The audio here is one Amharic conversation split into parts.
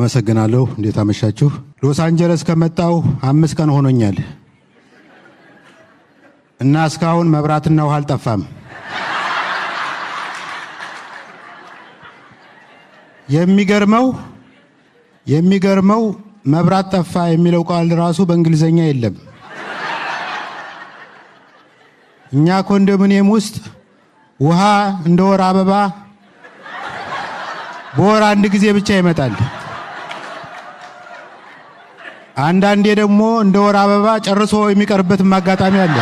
አመሰግናለሁ። እንዴት አመሻችሁ? ሎስ አንጀለስ ከመጣው 5 ቀን ሆኖኛል እና እስካሁን መብራትና ውሃ አልጠፋም። የሚገርመው መብራት ጠፋ የሚለው ቃል ራሱ በእንግሊዘኛ የለም። እኛ ኮንዶሚኒየም ውስጥ ውሃ እንደ ወር አበባ በወር አንድ ጊዜ ብቻ ይመጣል። አንዳንዴ ደግሞ እንደ ወር አበባ ጨርሶ የሚቀርበት አጋጣሚ አለ።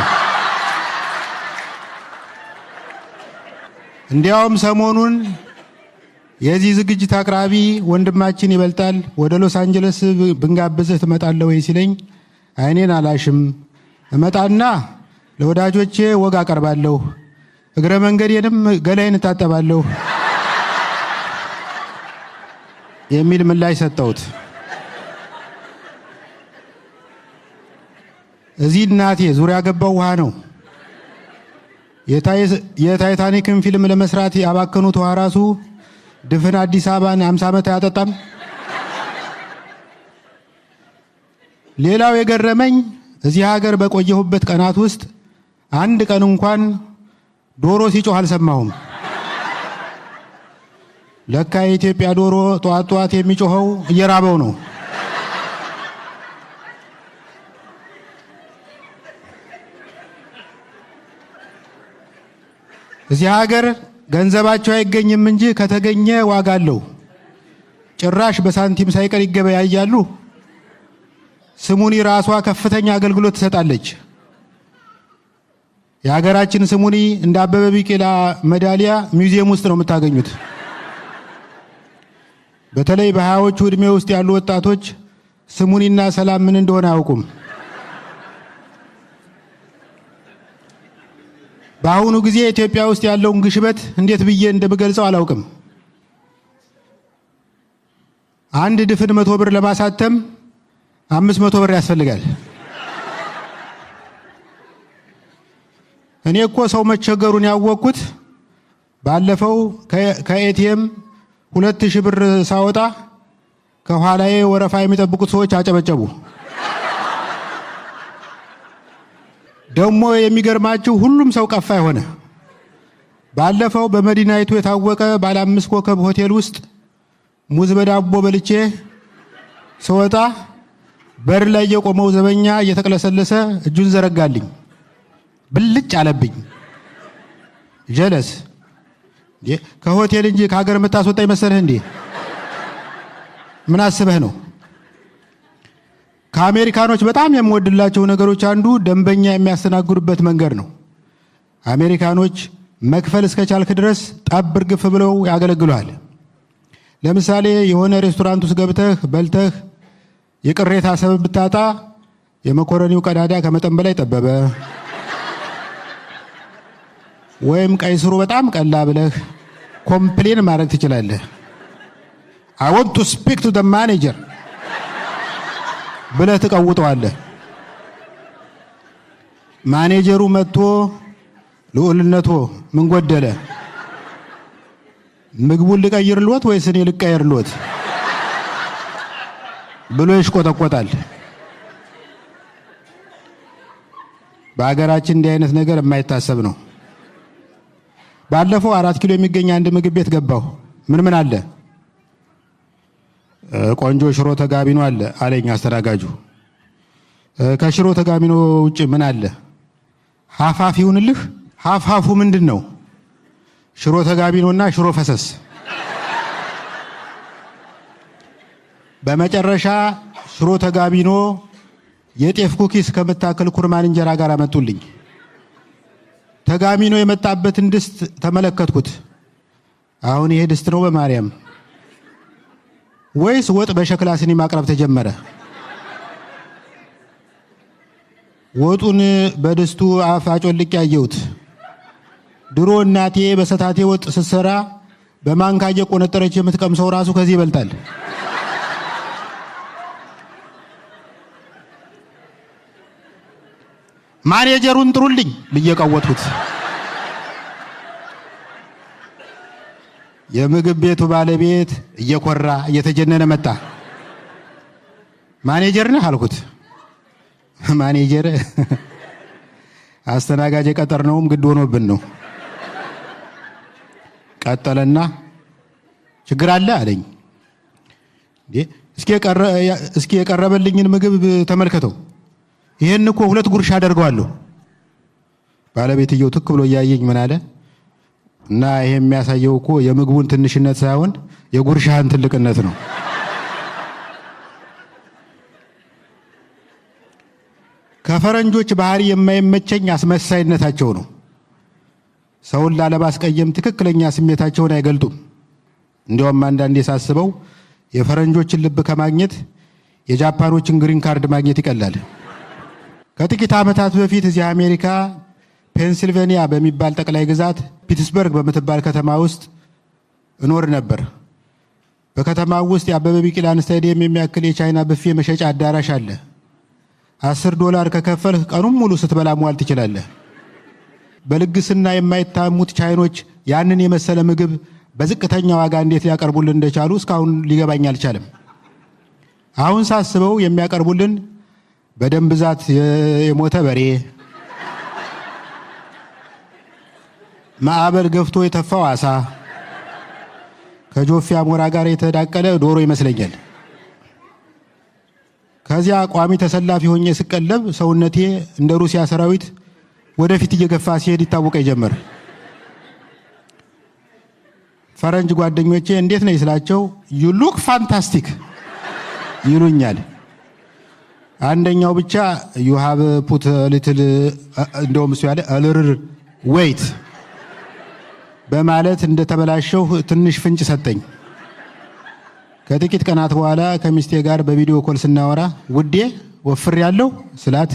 እንዲያውም ሰሞኑን የዚህ ዝግጅት አቅራቢ ወንድማችን ይበልጣል ወደ ሎስ አንጀለስ ብንጋብዝህ ትመጣለህ ወይ ሲለኝ አይኔን አላሽም፣ እመጣና ለወዳጆቼ ወግ አቀርባለሁ፣ እግረ መንገዴንም ገላይን እታጠባለሁ የሚል ምላሽ ሰጠሁት። እዚህ እናቴ ዙሪያ ገባው ውሃ ነው። የታይታኒክን ፊልም ለመስራት ያባከኑት ውሃ ራሱ ድፍን አዲስ አበባን 50 ዓመት አያጠጣም። ሌላው የገረመኝ እዚህ ሀገር በቆየሁበት ቀናት ውስጥ አንድ ቀን እንኳን ዶሮ ሲጮህ አልሰማሁም። ለካ የኢትዮጵያ ዶሮ ጧት የሚጮኸው እየራበው ነው። እዚህ ሀገር ገንዘባቸው አይገኝም እንጂ ከተገኘ ዋጋ አለው። ጭራሽ በሳንቲም ሳይቀር ይገበያያሉ። ስሙኒ ራሷ ከፍተኛ አገልግሎት ትሰጣለች። የሀገራችን ስሙኒ እንደ አበበ ቢቂላ ሜዳሊያ ሚውዚየም ውስጥ ነው የምታገኙት። በተለይ በሃያዎቹ ዕድሜ ውስጥ ያሉ ወጣቶች ስሙኒና ሰላም ምን እንደሆነ አያውቁም። በአሁኑ ጊዜ ኢትዮጵያ ውስጥ ያለውን ግሽበት እንዴት ብዬ እንደምገልጸው አላውቅም። አንድ ድፍን 100 ብር ለማሳተም 500 ብር ያስፈልጋል። እኔ እኮ ሰው መቸገሩን ያወቅኩት ባለፈው ከኤቲኤም 2000 ብር ሳወጣ ከኋላዬ ወረፋ የሚጠብቁት ሰዎች አጨበጨቡ። ደግሞ የሚገርማችሁ ሁሉም ሰው ቀፋይ ሆነ። ባለፈው በመዲናይቱ የታወቀ ባለ 5 ኮከብ ሆቴል ውስጥ ሙዝ በዳቦ በልቼ ስወጣ በር ላይ የቆመው ዘበኛ እየተቅለሰለሰ እጁን ዘረጋልኝ። ብልጭ አለብኝ። ጀለስ ከሆቴል እንጂ ከሀገር የምታስወጣ ይመስልህ እንዴ? ምን አስበህ ነው? ከአሜሪካኖች በጣም የምወድላቸው ነገሮች አንዱ ደንበኛ የሚያስተናግዱበት መንገድ ነው። አሜሪካኖች መክፈል እስከቻልክ ድረስ ጠብ እርግፍ ብለው ያገለግሉሃል። ለምሳሌ የሆነ ሬስቶራንት ውስጥ ገብተህ በልተህ የቅሬታ ሰበብ ብታጣ የመኮረኒው ቀዳዳ ከመጠን በላይ ጠበበ ወይም ቀይ ስሩ በጣም ቀላ ብለህ ኮምፕሌን ማድረግ ትችላለህ። I want to speak to the manager ብለህ ትቀውጠዋለህ። ማኔጀሩ መጥቶ ልዑልነቶ ምን ጎደለ? ምግቡን ልቀይርልዎት ወይስ እኔ ልቀይርልዎት ብሎ ይሽቆጠቆጣል። በአገራችን እንዲህ አይነት ነገር የማይታሰብ ነው። ባለፈው 4 ኪሎ የሚገኝ አንድ ምግብ ቤት ገባሁ። ምን አለ? ቆንጆ ሽሮ ተጋቢኖ አለ አለኝ አስተናጋጁ። ከሽሮ ተጋቢኖ ውጭ ምን አለ? ሀፋፍ ይሁንልህ። ሀፋፉ ምንድን ነው? ሽሮ ተጋቢኖና ሽሮ ፈሰስ። በመጨረሻ ሽሮ ተጋቢኖ የጤፍ ኩኪስ ከምታክል ኩርማን እንጀራ ጋር አመጡልኝ። ተጋቢኖ የመጣበትን ድስት ተመለከትኩት። አሁን ይሄ ድስት ነው በማርያም ወይስ ወጥ በሸክላ ስኒ ማቅረብ ተጀመረ? ወጡን በድስቱ አፍ አጮልቄ ያየሁት። ድሮ እናቴ በሰታቴ ወጥ ስትሰራ በማንካ እየቆነጠረች የምትቀምሰው ራሱ ከዚህ ይበልጣል። ማኔጀሩን ጥሩልኝ ብዬ ቀወጥኩት። የምግብ ቤቱ ባለቤት እየኮራ እየተጀነነ መጣ። ማኔጀር ነህ አልኩት። ማኔጀር አስተናጋጅ የቀጠርነውም ግድ ሆኖብን ነው። ቀጠለና ችግር አለ አለኝ። እስኪ የቀረበልኝን ምግብ ተመልከተው፣ ይሄን እኮ 2 ጉርሻ አደርገዋለሁ። ባለቤትየው ትክ ብሎ እያየኝ ምን አለ እና ይሄ የሚያሳየው እኮ የምግቡን ትንሽነት ሳይሆን የጉርሻህን ትልቅነት ነው። ከፈረንጆች ባህሪ የማይመቸኝ አስመሳይነታቸው ነው። ሰውን ላለማስቀየም ትክክለኛ ስሜታቸውን አይገልጡም። እንዲያውም አንዳንዴ ሳስበው የፈረንጆችን ልብ ከማግኘት የጃፓኖችን ግሪን ካርድ ማግኘት ይቀላል። ከጥቂት ዓመታት በፊት እዚህ አሜሪካ ፔንሲልቬኒያ በሚባል ጠቅላይ ግዛት ፒትስበርግ በምትባል ከተማ ውስጥ እኖር ነበር። በከተማው ውስጥ የአበበ ቢቂላን ስታዲየም የሚያክል የቻይና ብፌ መሸጫ አዳራሽ አለ። $10 ከከፈልህ ቀኑን ሙሉ ስትበላ መዋል ትችላለህ። በልግስና የማይታሙት ቻይኖች ያንን የመሰለ ምግብ በዝቅተኛ ዋጋ እንዴት ሊያቀርቡልን እንደቻሉ እስካሁን ሊገባኝ አልቻለም። አሁን ሳስበው የሚያቀርቡልን በደም ብዛት የሞተ በሬ፣ ማዕበል ገፍቶ የተፋው አሳ፣ ከጆፌ አሞራ ጋር የተዳቀለ ዶሮ ይመስለኛል። ከዚያ ቋሚ ተሰላፊ ሆኜ ስቀለብ ሰውነቴ እንደ ሩሲያ ሰራዊት ወደፊት እየገፋ ሲሄድ ይታወቀኝ ጀመር። ፈረንጅ ጓደኞቼ እንዴት ነኝ ስላቸው ዩ ሉክ ፋንታስቲክ ይሉኛል። አንደኛው ብቻ ዩ ሃቭ ፑት ሊትል እንደውም እሱ ያለ አልርር ዌይት በማለት እንደተበላሸው ትንሽ ፍንጭ ሰጠኝ። ከጥቂት ቀናት በኋላ ከሚስቴ ጋር በቪዲዮ ኮል ስናወራ ውዴ ወፍር ያለው ስላት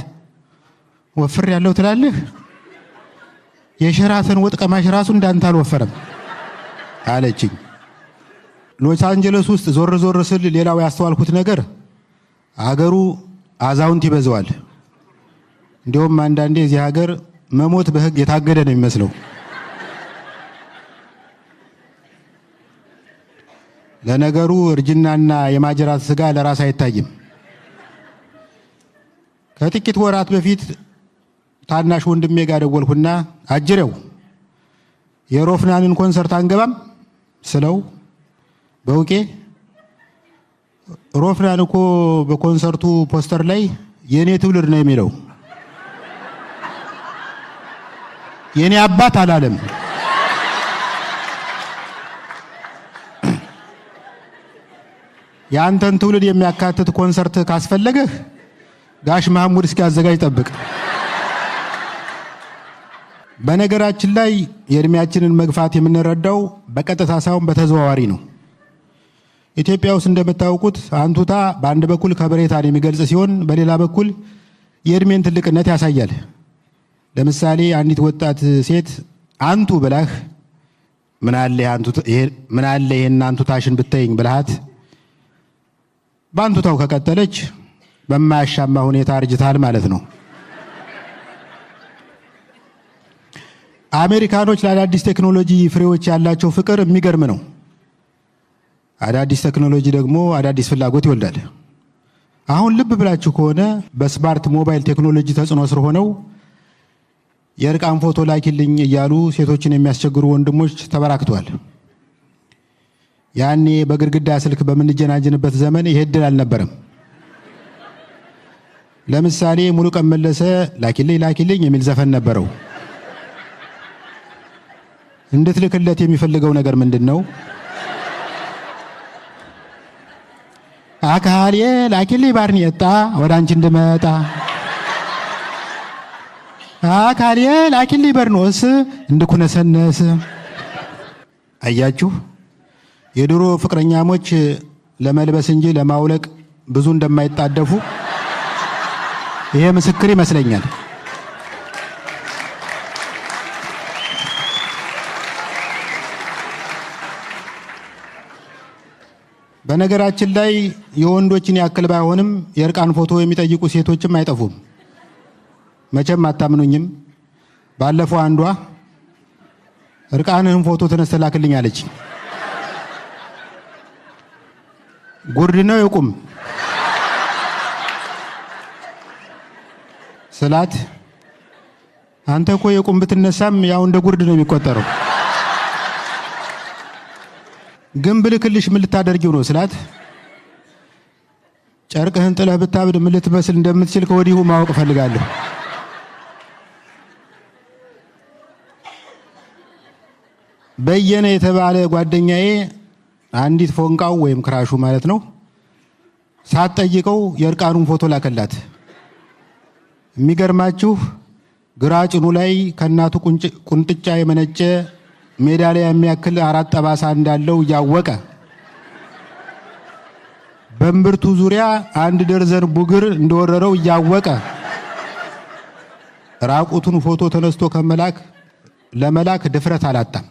ወፍር ያለው ትላለህ? የሸራተን ወጥ ቀማሽ ራሱ እንዳንተ አልወፈረም አለችኝ። ሎስ አንጀለስ ውስጥ ዞር ዞር ስል ሌላው ያስተዋልኩት ነገር አገሩ አዛውንት ይበዛዋል። እንዲሁም አንዳንዴ እዚህ ሀገር መሞት በሕግ የታገደ ነው የሚመስለው። ለነገሩ እርጅናና የማጅራት ስጋ ለራስ አይታይም። ከጥቂት ወራት በፊት ታናሽ ወንድሜ ጋር ደወልኩና አጅሬው የሮፍናንን ኮንሰርት አንገባም ስለው በውቄ ሮፍናን እኮ በኮንሰርቱ ፖስተር ላይ የኔ ትውልድ ነው የሚለው የኔ አባት አላለም። የአንተን ትውልድ የሚያካትት ኮንሰርት ካስፈለገህ ጋሽ መሐሙድ እስኪያዘጋጅ ጠብቅ። በነገራችን ላይ የእድሜያችንን መግፋት የምንረዳው በቀጥታ ሳይሆን በተዘዋዋሪ ነው። ኢትዮጵያ ውስጥ እንደምታውቁት አንቱታ በአንድ በኩል ከበሬታን የሚገልጽ ሲሆን በሌላ በኩል የእድሜን ትልቅነት ያሳያል። ለምሳሌ አንዲት ወጣት ሴት አንቱ ብላህ ምን አለ ይሄን አንቱታሽን ብትይኝ ብልሃት በአንቱታው ከቀጠለች በማያሻማ ሁኔታ አርጅታል ማለት ነው። አሜሪካኖች ለአዳዲስ ቴክኖሎጂ ፍሬዎች ያላቸው ፍቅር የሚገርም ነው። አዳዲስ ቴክኖሎጂ ደግሞ አዳዲስ ፍላጎት ይወልዳል። አሁን ልብ ብላችሁ ከሆነ በስማርት ሞባይል ቴክኖሎጂ ተጽዕኖ ስር ሆነው የእርቃን ፎቶ ላኪልኝ እያሉ ሴቶችን የሚያስቸግሩ ወንድሞች ተበራክተዋል። ያኔ በግድግዳ ስልክ በምንጀናጀንበት ዘመን ይሄ እድል አልነበረም። ለምሳሌ ሙሉቀን መለሰ ላኪልኝ የሚል ዘፈን ነበረው። እንድትልክለት የሚፈልገው ነገር ምንድን ነው? አካሌ ላኪልኝ ባርኔጣ ወደ አንቺ እንድመጣ፣ አካሌ ላኪልኝ በርኖስ እንድኩነሰነስ። አያችሁ፣ የድሮ ፍቅረኛሞች ለመልበስ እንጂ ለማውለቅ ብዙ እንደማይጣደፉ ይሄ ምስክር ይመስለኛል። በነገራችን ላይ የወንዶችን ያክል ባይሆንም የእርቃን ፎቶ የሚጠይቁ ሴቶችም አይጠፉም። መቼም አታምኑኝም። ባለፈው አንዷ እርቃንህን ፎቶ ተነስተህ ላክልኝ አለች። ጉርድ ነው ይቁም። ስላት አንተ እኮ የቁም ብትነሳም ያው እንደ ጉርድ ነው የሚቆጠረው። ግን ብልክልሽ ምን ልታደርጊው ነው ስላት ጨርቅህን ጥለህ ብታብድ ምን ልትመስል እንደምትችል ከወዲሁ ማወቅ ፈልጋለሁ። በየነ የተባለ ጓደኛዬ አንዲት ፎንቃው ወይም ክራሹ ማለት ነው ሳትጠይቀው የእርቃኑን ፎቶ ላከላት። የሚገርማችሁ ግራ ጭኑ ላይ ከእናቱ ቁንጥጫ የመነጨ ሜዳሊያ የሚያክል 4 ጠባሳ እንዳለው እያወቀ በእምብርቱ ዙሪያ 1 ደርዘን ቡግር እንደወረረው እያወቀ ራቁቱን ፎቶ ተነስቶ ለመላክ ድፍረት አላጣም።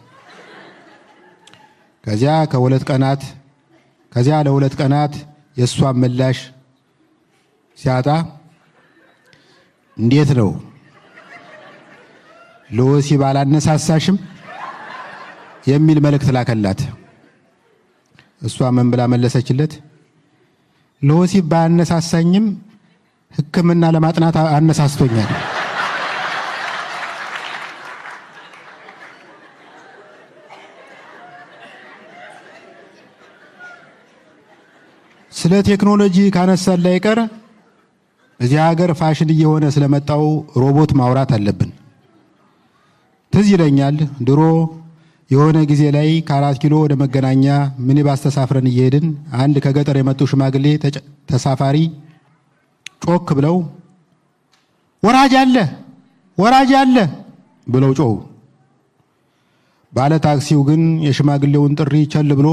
ከዚያ ለ2 ቀናት የእሷን ምላሽ ሲያጣ እንዴት ነው ለወሲብ አላነሳሳሽም የሚል መልእክት ላከላት። እሷ ምን ብላ መለሰችለት? ለወሲብ ባያነሳሳኝም ሕክምና ለማጥናት አነሳስቶኛል። ስለ ቴክኖሎጂ ካነሳን ላይ ቀር እዚህ ሀገር ፋሽን እየሆነ ስለመጣው ሮቦት ማውራት አለብን። ትዝ ይለኛል ድሮ የሆነ ጊዜ ላይ ከ4 ኪሎ ወደ መገናኛ ሚኒባስ ተሳፍረን እየሄድን አንድ ከገጠር የመጡ ሽማግሌ ተሳፋሪ ጮክ ብለው ወራጅ አለ ብለው ጮሁ። ባለ ታክሲው ግን የሽማግሌውን ጥሪ ቸል ብሎ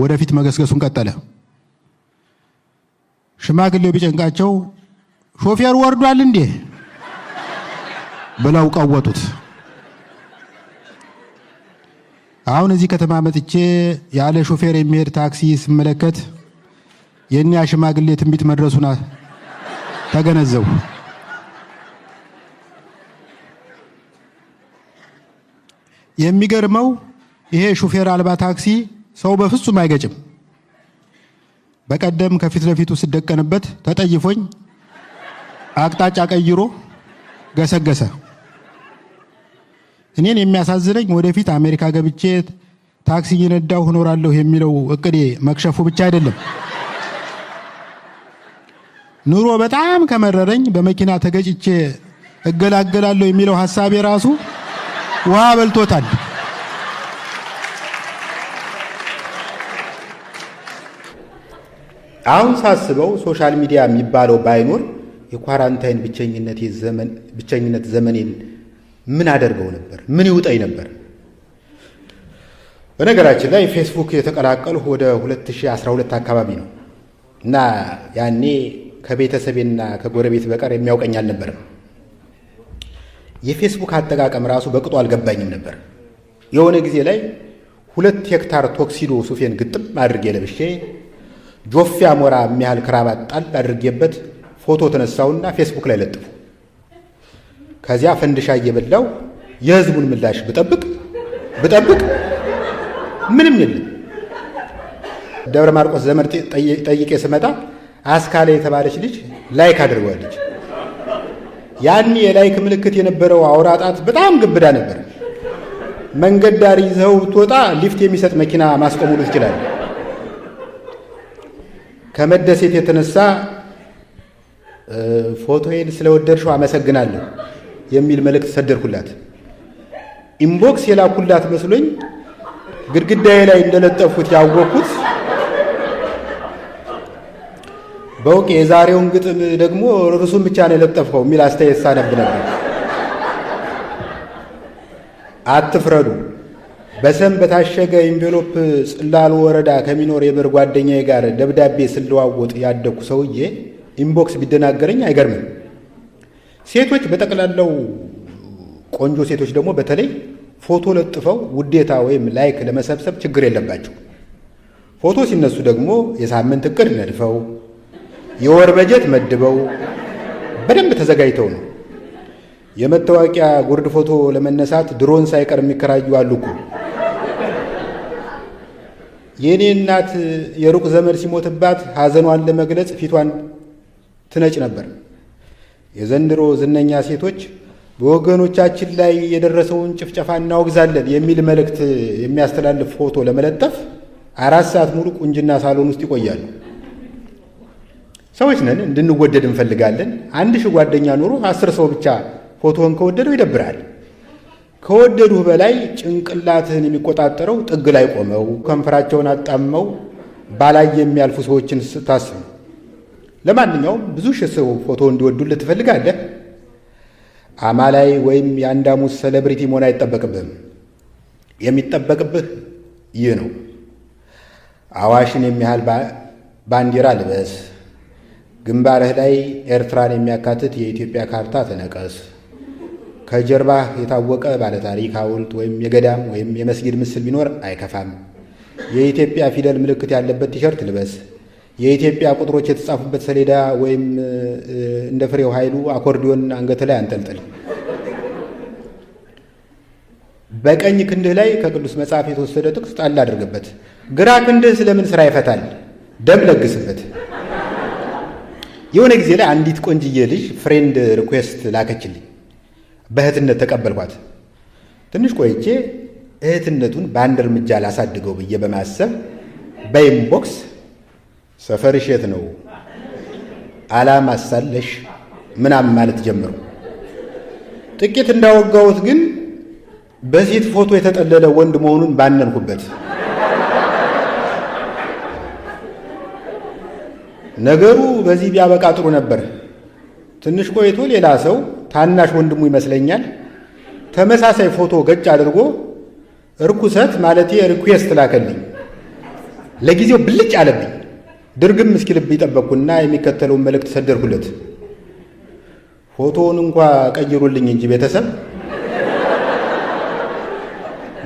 ወደፊት መገስገሱን ቀጠለ። ሽማግሌው ቢጨንቃቸው ሾፌሩ ወርዷል እንዴ ብለው ቀወጡት። አሁን እዚህ ከተማ መጥቼ ያለ ሾፌር የሚሄድ ታክሲ ስመለከት የኛ ሽማግሌ ትንቢት መድረሱን ተገነዘቡ። የሚገርመው ይሄ ሾፌር አልባ ታክሲ ሰው በፍጹም አይገጭም። በቀደም ከፊት ለፊቱ ስደቀንበት ተጠይፎኝ አቅጣጫ ቀይሮ ገሰገሰ። እኔን የሚያሳዝነኝ ወደፊት አሜሪካ ገብቼ ታክሲ እየነዳሁ እኖራለሁ የሚለው እቅዴ መክሸፉ ብቻ አይደለም። ኑሮ በጣም ከመረረኝ በመኪና ተገጭቼ እገላገላለሁ የሚለው ሐሳቤ ራሱ ውሃ በልቶታል። አሁን ሳስበው ሶሻል ሚዲያ የሚባለው ባይኖር የኳራንታይን ብቸኝነት ዘመኔን ምን አደርገው ነበር? ምን ይውጠኝ ነበር? በነገራችን ላይ ፌስቡክ የተቀላቀልሁ ወደ 2012 አካባቢ ነው እና ያኔ ከቤተሰቤና ከጎረቤት በቀር የሚያውቀኝ አልነበረም። የፌስቡክ አጠቃቀም ራሱ በቅጡ አልገባኝም ነበር። የሆነ ጊዜ ላይ 2 ሄክታር ቶክሲዶ ሱፌን ግጥም አድርጌ ለብሼ ጆፌ አሞራ የሚያህል ክራባት ጣል አድርጌበት ፎቶ ተነሳውና ፌስቡክ ላይ ለጥፉ። ከዚያ ፈንድሻ እየበላው የህዝቡን ምላሽ ብጠብቅ ምንም የለም። ደብረ ማርቆስ ዘመድ ጠይቄ ስመጣ አስካለ የተባለች ልጅ ላይክ አድርጓለች። ያን የላይክ ምልክት የነበረው አውራጣት በጣም ግብዳ ነበር። መንገድ ዳር ይዘው ብትወጣ ሊፍት የሚሰጥ መኪና ማስቆም ሁሉ ትችላለህ። ከመደሴት የተነሳ ፎቶዬን ስለወደድሽው አመሰግናለሁ የሚል መልእክት ሰደርኩላት። ኢንቦክስ የላኩላት መስሎኝ ግድግዳዬ ላይ እንደለጠፉት ያወቅኩት በውቅ የዛሬውን ግጥም ደግሞ ርዕሱን ብቻ ነው የለጠፍከው የሚል አስተያየት ሳነብ ነበር። አትፍረዱ። በሰም በታሸገ ኢንቬሎፕ ጽላሉ ወረዳ ከሚኖር የበር ጓደኛዬ ጋር ደብዳቤ ስለዋወጥ ያደኩ ሰውዬ ኢንቦክስ ቢደናገረኝ አይገርምም። ሴቶች በጠቅላላው ቆንጆ ሴቶች ደግሞ በተለይ ፎቶ ለጥፈው ውዴታ ወይም ላይክ ለመሰብሰብ ችግር የለባቸው። ፎቶ ሲነሱ ደግሞ የሳምንት እቅድ ነድፈው የወር በጀት መድበው በደንብ ተዘጋጅተው ነው። የመታወቂያ ጉርድ ፎቶ ለመነሳት ድሮን ሳይቀር የሚከራዩ አሉ እኮ። የኔ እናት የሩቅ ዘመድ ሲሞትባት ሐዘኗን ለመግለጽ ፊቷን ትነጭ ነበር። የዘንድሮ ዝነኛ ሴቶች በወገኖቻችን ላይ የደረሰውን ጭፍጨፋ እናወግዛለን የሚል መልእክት የሚያስተላልፍ ፎቶ ለመለጠፍ 4 ሰዓት ሙሉ ቁንጅና ሳሎን ውስጥ ይቆያሉ። ሰዎች ነን፣ እንድንወደድ እንፈልጋለን። 1000 ጓደኛ ኑሮ 10 ሰው ብቻ ፎቶህን ከወደደው ይደብራል። ከወደዱህ በላይ ጭንቅላትህን የሚቆጣጠረው ጥግ ላይ ቆመው ከንፈራቸውን አጣመው ባላይ የሚያልፉ ሰዎችን ስታስብ። ለማንኛውም ብዙ ሺህ ሰው ፎቶ እንዲወዱልህ ትፈልጋለህ? አማላይ ወይም የአንዳሙስ ሴሌብሪቲ መሆን አይጠበቅብህም። የሚጠበቅብህ ይህ ነው። አዋሽን የሚያህል ባንዲራ ልበስ። ግንባርህ ላይ ኤርትራን የሚያካትት የኢትዮጵያ ካርታ ተነቀስ። ከጀርባህ የታወቀ ባለታሪክ ሐውልት ወይም የገዳም ወይም የመስጊድ ምስል ቢኖር አይከፋም። የኢትዮጵያ ፊደል ምልክት ያለበት ቲሸርት ልበስ። የኢትዮጵያ ቁጥሮች የተጻፉበት ሰሌዳ ወይም እንደ ፍሬው ኃይሉ አኮርዲዮን አንገት ላይ አንጠልጥል። በቀኝ ክንድህ ላይ ከቅዱስ መጽሐፍ የተወሰደ ጥቅስ ጣል አድርግበት። ግራ ክንድህ ስለምን ስራ ይፈታል? ደም ለግስበት። የሆነ ጊዜ ላይ አንዲት ቆንጅዬ ልጅ ፍሬንድ ሪኩዌስት ላከችልኝ። በእህትነት ተቀበልኳት። ትንሽ ቆይቼ እህትነቱን በአንድ እርምጃ ላሳድገው ብዬ በማሰብ በኢንቦክስ ሰፈርሽ የት ነው አላማሳለሽ ምናምን ማለት ጀምሩ። ጥቂት እንዳወጋሁት ግን በሴት ፎቶ የተጠለለ ወንድ መሆኑን ባነንኩበት። ነገሩ በዚህ ቢያበቃ ጥሩ ነበር። ትንሽ ቆይቶ ሌላ ሰው ታናሽ ወንድሙ ይመስለኛል ተመሳሳይ ፎቶ ገጭ አድርጎ እርኩሰት ማለቴ ሪኩዌስት ላከልኝ። ለጊዜው ብልጭ አለብኝ። ድርግም እስኪልብ ጠበቅኩና የሚከተለውን መልእክት ሰደርኩለት። ፎቶውን እንኳ ቀይሩልኝ እንጂ ቤተሰብ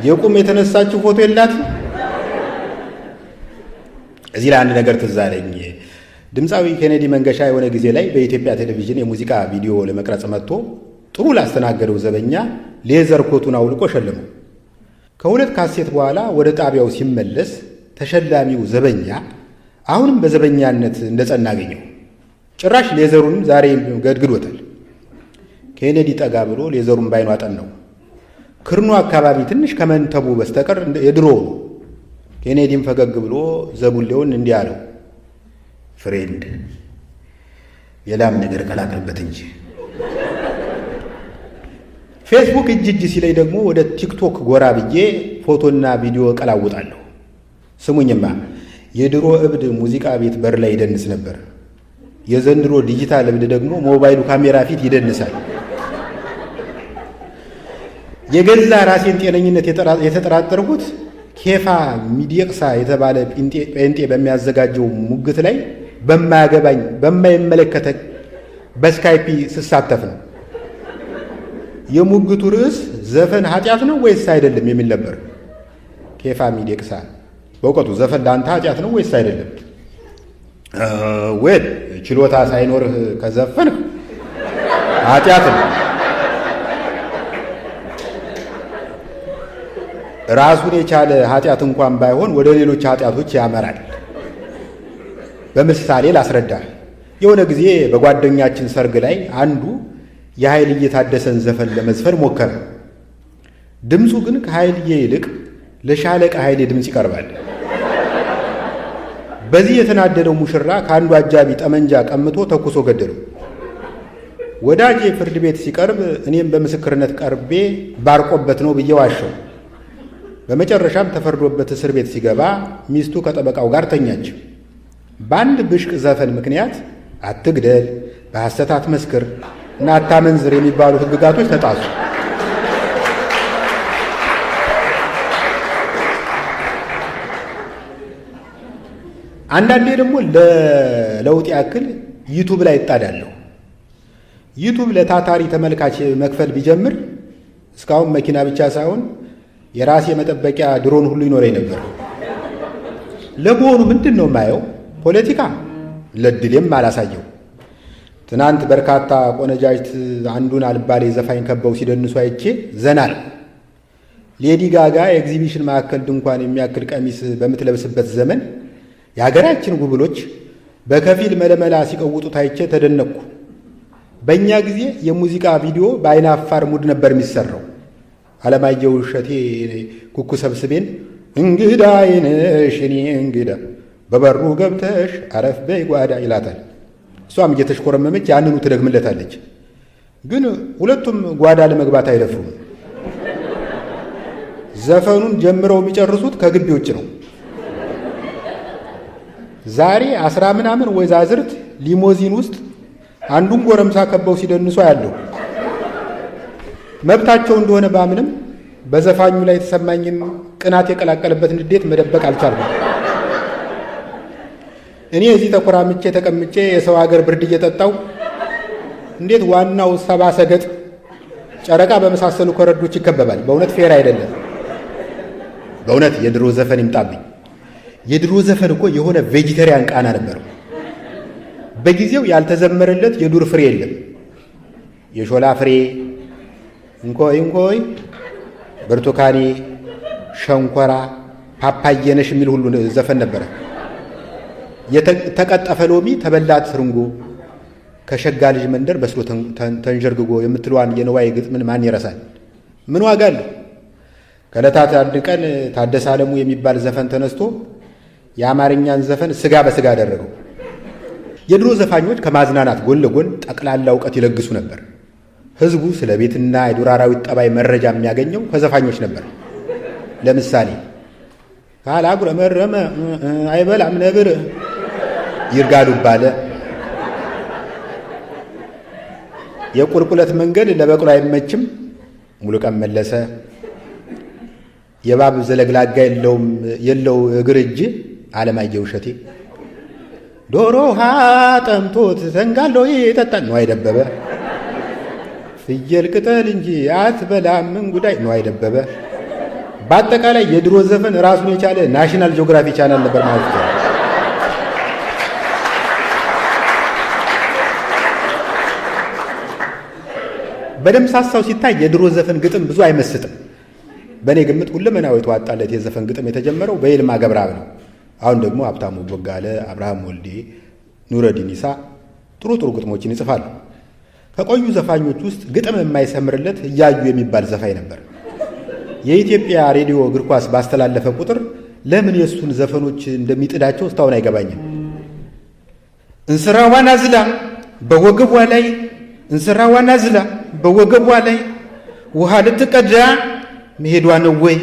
የቁም የተነሳችው ፎቶ የላት። እዚህ ላይ አንድ ነገር ትዝ አለኝ። ድምፃዊ ኬኔዲ መንገሻ የሆነ ጊዜ ላይ በኢትዮጵያ ቴሌቪዥን የሙዚቃ ቪዲዮ ለመቅረጽ መጥቶ ጥሩ ላስተናገደው ዘበኛ ሌዘር ኮቱን አውልቆ ሸለመው። ከ2 ካሴት በኋላ ወደ ጣቢያው ሲመለስ ተሸላሚው ዘበኛ አሁንም በዘበኛነት እንደጸና አገኘው። ጭራሽ ሌዘሩን ዛሬ ገድግዶታል። ኬኔዲ ጠጋ ብሎ ሌዘሩን ባይኑ አጠናው። ክርኑ አካባቢ ትንሽ ከመንተቡ በስተቀር የድሮ ነው። ኬኔዲም ፈገግ ብሎ ዘቡሌውን እንዲህ አለው፣ ፍሬንድ ሌላም ነገር ቀላቅልበት እንጂ። ፌስቡክ እጅ ሲለኝ ደግሞ ወደ ቲክቶክ ጎራ ብዬ ፎቶና ቪዲዮ ቀላውጣለሁ። ስሙኝማ፣ የድሮ እብድ ሙዚቃ ቤት በር ላይ ይደንስ ነበር። የዘንድሮ ዲጂታል እብድ ደግሞ ሞባይሉ ካሜራ ፊት ይደንሳል። የገዛ ራሴን ጤነኝነት የተጠራጠርኩት ኬፋ ሚዲቅሳ የተባለ ጴንጤ በሚያዘጋጀው ሙግት ላይ በማያገባኝ በማይመለከተኝ በስካይፒ ስሳተፍ ነው። የሙግቱ ርዕስ ዘፈን ኃጢአት ነው ወይስ አይደለም የሚል ነበር። ኬፋ ሚዲቅሳ በእውቀቱ ዘፈን ለአንተ ኃጢአት ነው ወይስ አይደለም? ወይ ችሎታ ሳይኖርህ ከዘፈንህ ኃጢአት ነው። ራሱን የቻለ ኃጢአት እንኳን ባይሆን ወደ ሌሎች ኃጢአቶች ያመራል። በምሳሌ ላስረዳ። የሆነ ጊዜ በጓደኛችን ሰርግ ላይ አንዱ የኃይልዬ ታደሰን ዘፈን ለመዝፈን ሞከረ። ድምፁ ግን ከኃይልዬ ይልቅ ለሻለቃ ኃይሌ ድምፅ ይቀርባል። በዚህ የተናደደው ሙሽራ ከአንዱ አጃቢ ጠመንጃ ቀምቶ ተኩሶ ገደለው። ወዳጄ ፍርድ ቤት ሲቀርብ እኔም በምስክርነት ቀርቤ ባርቆበት ነው ብዬ ዋሸው። በመጨረሻም ተፈርዶበት እስር ቤት ሲገባ ሚስቱ ከጠበቃው ጋር ተኛች። በአንድ ብሽቅ ዘፈን ምክንያት አትግደል፣ በሐሰት አትመስክር እና አታመንዝር የሚባሉ ሕግጋቶች ተጣሱ። አንዳንዴ ደግሞ ለለውጥ ያክል ዩቱብ ላይ እጣዳለሁ። ዩቱብ ለታታሪ ተመልካች መክፈል ቢጀምር እስካሁን መኪና ብቻ ሳይሆን የራሴ መጠበቂያ ድሮን ሁሉ ይኖረኝ ነበር። ለመሆኑ ምንድን ነው የማየው? ፖለቲካ? ለድሌም አላሳየው። ትናንት በርካታ ቆነጃጅት አንዱን አልባሌ ዘፋኝ ከበው ሲደንሱ አይቼ ዘናል። ሌዲ ጋጋ የኤግዚቢሽን ማዕከል ድንኳን የሚያክል ቀሚስ በምትለብስበት ዘመን የሀገራችን ጉብሎች በከፊል መለመላ ሲቀውጡ ታይቼ ተደነቅኩ። በእኛ ጊዜ የሙዚቃ ቪዲዮ በአይነ አፋር ሙድ ነበር የሚሰራው። አለማየሁ እሸቴ ኩኩ ሰብስቤን እንግዳ አይነሽ እኔ እንግዳ በበሩ ገብተሽ አረፍ በይ ጓዳ ይላታል። እሷም እየተሽኮረመመች ያንኑ ትደግምለታለች። ግን ሁለቱም ጓዳ ለመግባት አይደፍሩም። ዘፈኑን ጀምረው የሚጨርሱት ከግቢ ውጭ ነው። ዛሬ 10 ምናምን ወይዛዝርት ሊሞዚን ውስጥ አንዱን ጎረምሳ ከበው ሲደንሱ ያለው መብታቸው እንደሆነ ባምንም በዘፋኙ ላይ የተሰማኝን ቅናት የቀላቀለበት ንዴት መደበቅ አልቻልኩም። እኔ እዚህ ተኮራምቼ ተቀምጬ የሰው ሀገር ብርድ እየጠጣው እንዴት ዋናው ሰባ ሰገጥ ጨረቃ በመሳሰሉ ኮረዶች ይከበባል? በእውነት ፌር አይደለም። በእውነት የድሮ ዘፈን ይምጣብኝ። የድሮ ዘፈን እኮ የሆነ ቬጂቴሪያን ቃና ነበረው። በጊዜው ያልተዘመረለት የዱር ፍሬ የለም። የሾላ ፍሬ፣ እንኮይ እንኮይ፣ ብርቱካኔ፣ ሸንኮራ፣ ፓፓየነሽ የሚል ሁሉ ዘፈን ነበረ። የተቀጠፈ ሎሚ ተበላት ትርንጎ፣ ከሸጋ ልጅ መንደር በስሎ ተንዠርግጎ የምትለዋን የነዋይ ግጥምን ማን ይረሳል? ምን ዋጋ አለው? ከዕለታት አንድ ቀን ታደሰ ዓለሙ የሚባል ዘፈን ተነስቶ የአማርኛን ዘፈን ስጋ በስጋ አደረገው። የድሮ ዘፋኞች ከማዝናናት ጎን ለጎን ጠቅላላ እውቀት ይለግሱ ነበር። ሕዝቡ ስለ ቤትና የዱር አራዊት ጠባይ መረጃ የሚያገኘው ከዘፋኞች ነበር። ለምሳሌ ካላጉረመረመ አይበላም ነብር ይርጋሉ ባለ፣ የቁልቁለት መንገድ ለበቅሎ አይመችም ሙሉቀን መለሰ፣ የባብ ዘለግላጋ የለው እግር እጅ አለማየሁ እሸቴ፣ ዶሮ ውሃ ጠምቶት ተንጋሎ ይጠጣል ነዋይ ደበበ፣ ፍየል ቅጠል እንጂ አትበላም እንጉዳይ ነዋይ ደበበ። በአጠቃላይ የድሮ ዘፈን ራሱን የቻለ ናሽናል ጂኦግራፊ ቻናል ነበር ማለት ነው። በደምሳሳው ሲታይ የድሮ ዘፈን ግጥም ብዙ አይመስጥም። በእኔ ግምት ሁለመናው የተዋጣለት የዘፈን ግጥም የተጀመረው በይልማ ገብረአብ ነው። አሁን ደግሞ ሀብታሙ ቦጋለ፣ አብርሃም ወልዴ፣ ኑረዲን ኢሳ ጥሩ ጥሩ ግጥሞችን ይጽፋሉ። ከቆዩ ዘፋኞች ውስጥ ግጥም የማይሰምርለት እያዩ የሚባል ዘፋኝ ነበር። የኢትዮጵያ ሬዲዮ እግር ኳስ ባስተላለፈ ቁጥር ለምን የእሱን ዘፈኖች እንደሚጥዳቸው እስካሁን አይገባኝም። እንስራዋን አዝላ በወገቧ ላይ፣ እንስራዋን አዝላ በወገቧ ላይ ውሃ ልትቀዳ መሄዷ ነው ወይ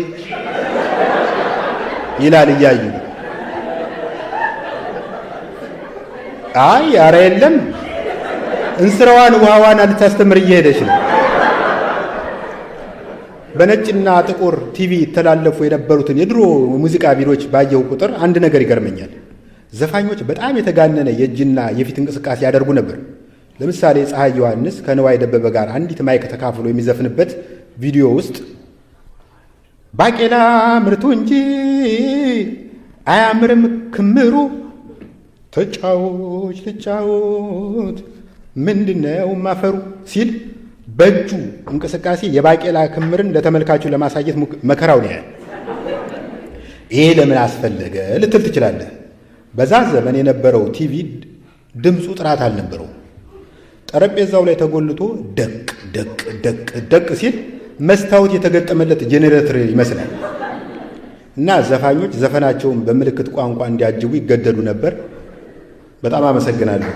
ይላል እያዩ። አይ ኧረ የለም እንስራዋን ውሃዋን ልታስተምር እየሄደች ነው። በነጭና ጥቁር ቲቪ ይተላለፉ የነበሩትን የድሮ ሙዚቃ ቪዲዮዎች ባየው ቁጥር አንድ ነገር ይገርመኛል። ዘፋኞች በጣም የተጋነነ የእጅና የፊት እንቅስቃሴ ያደርጉ ነበር። ለምሳሌ ፀሐይ ዮሐንስ ከነዋይ ደበበ ጋር አንዲት ማይክ ተካፍሎ የሚዘፍንበት ቪዲዮ ውስጥ ባቄላ ምርቱ እንጂ አያምርም ክምሩ፣ ተጫዎች ልጫወት ምንድነው ማፈሩ ሲል በእጁ እንቅስቃሴ የባቄላ ክምርን ለተመልካቹ ለማሳየት መከራው ነው ያለ። ይሄ ለምን አስፈለገ ልትል ትችላለህ። በዛ ዘመን የነበረው ቲቪ ድምፁ ጥራት አልነበረው። ጠረጴዛው ላይ ተጎልቶ ደቅ ደቅ ደቅ ደቅ ሲል መስታወት የተገጠመለት ጄኔሬተር ይመስላል። እና ዘፋኞች ዘፈናቸውን በምልክት ቋንቋ እንዲያጅቡ ይገደዱ ነበር። በጣም አመሰግናለሁ።